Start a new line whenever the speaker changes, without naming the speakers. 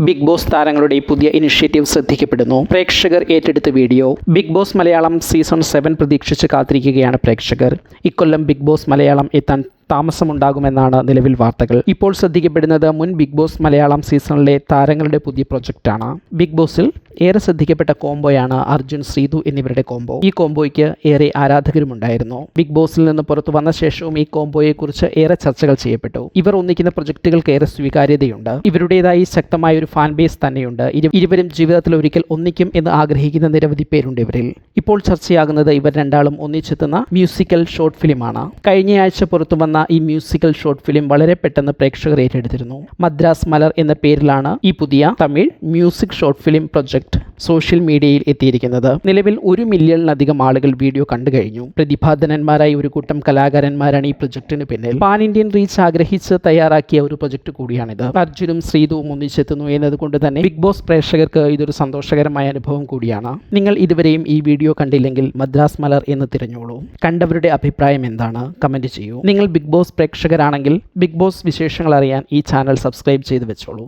Big boss താരങ്ങളുടെ പുതിയ initiative ശ്രദ്ധിക്കപ്പെടുന്നു. പ്രേക്ഷകർ ഏറ്റെടുത്ത video. Bigg Boss Malayalam season 7 പ്രതീക്ഷിച്ച് കാത്തിരിക്കുകയാണ് പ്രേക്ഷകർ. ഇക്കൊല്ലം ബിഗ് ബോസ് മലയാളം എത്താൻ താമസമുണ്ടാകുമെന്നാണ് നിലവിൽ വാർത്തകൾ. ഇപ്പോൾ ശ്രദ്ധിക്കപ്പെടുന്നത് മുൻ ബിഗ് ബോസ് മലയാളം സീസണിലെ താരങ്ങളുടെ പുതിയ പ്രൊജക്റ്റാണ്. ബിഗ് ബോസിൽ ഏറെ ശ്രദ്ധിക്കപ്പെട്ട കോംബോയാണ് അർജുൻ, ശ്രീതു എന്നിവരുടെ കോംബോ. ഈ കോംബോയ്ക്ക് ഏറെ ആരാധകരുമുണ്ടായിരുന്നു. ബിഗ് ബോസിൽ നിന്ന് പുറത്തു വന്ന ശേഷവും ഈ കോംബോയെക്കുറിച്ച് ഏറെ ചർച്ചകൾ ചെയ്യപ്പെട്ടു. ഇവർ ഒന്നിക്കുന്ന പ്രൊജക്റ്റുകൾക്ക് ഏറെ സ്വീകാര്യതയുണ്ട്. ഇവരുടേതായി ശക്തമായ ഒരു ഫാൻ ബേസ് തന്നെയുണ്ട്. ഇരുവരും ജീവിതത്തിൽ ഒരിക്കൽ ഒന്നിക്കും എന്ന് ആഗ്രഹിക്കുന്ന നിരവധി പേരുണ്ട് ഇവരിൽ. ഇപ്പോൾ ചർച്ചയാകുന്നത് ഇവർ രണ്ടാളും ഒന്നിച്ചെത്തുന്ന മ്യൂസിക്കൽ ഷോർട്ട് ഫിലിമാണ്. കഴിഞ്ഞയാഴ്ച പുറത്തു വന്ന ഈ മ്യൂസിക്കൽ ഷോർട്ട് ഫിലിം വളരെ പെട്ടെന്ന് പ്രേക്ഷകർ ഏറ്റെടുത്തിരുന്നു. മദ്രാസ് മലർ എന്ന പേരിലാണ് ഈ പുതിയ Tamil music short film project social മീഡിയയിൽ എത്തിയിരിക്കുന്നത്. നിലവിൽ 1 മില്യണിലധികം ആളുകൾ വീഡിയോ കണ്ടു കഴിഞ്ഞു. പ്രതിഭാധനന്മാരായ ഒരു കൂട്ടം കലാകാരന്മാരാണ് ഈ പ്രൊജക്ടിന് പിന്നിൽ. പാൻ ഇന്ത്യൻ റീച്ച് ആഗ്രഹിച്ച് തയ്യാറാക്കിയ ഒരു പ്രൊജക്ട് കൂടിയാണിത്. അർജുനും ശ്രീതുവും ഒന്നിച്ചെത്തുന്നു എന്നതുകൊണ്ട് തന്നെ ബിഗ് ബോസ് പ്രേക്ഷകർക്ക് ഇതൊരു സന്തോഷകരമായ അനുഭവം കൂടിയാണ്. നിങ്ങൾ ഇതുവരെയും ഈ വീഡിയോ കണ്ടില്ലെങ്കിൽ മദ്രാസ് മലർ എന്ന് തിരഞ്ഞോളൂ. കണ്ടവരുടെ അഭിപ്രായം എന്താണ്? കമന്റ് ചെയ്യൂ. നിങ്ങൾ ബിഗ് ബോസ് പ്രേക്ഷകരാണെങ്കിൽ ബിഗ് ബോസ് വിശേഷങ്ങൾ അറിയാൻ ഈ ചാനൽ സബ്സ്ക്രൈബ് ചെയ്ത് വെച്ചോളൂ.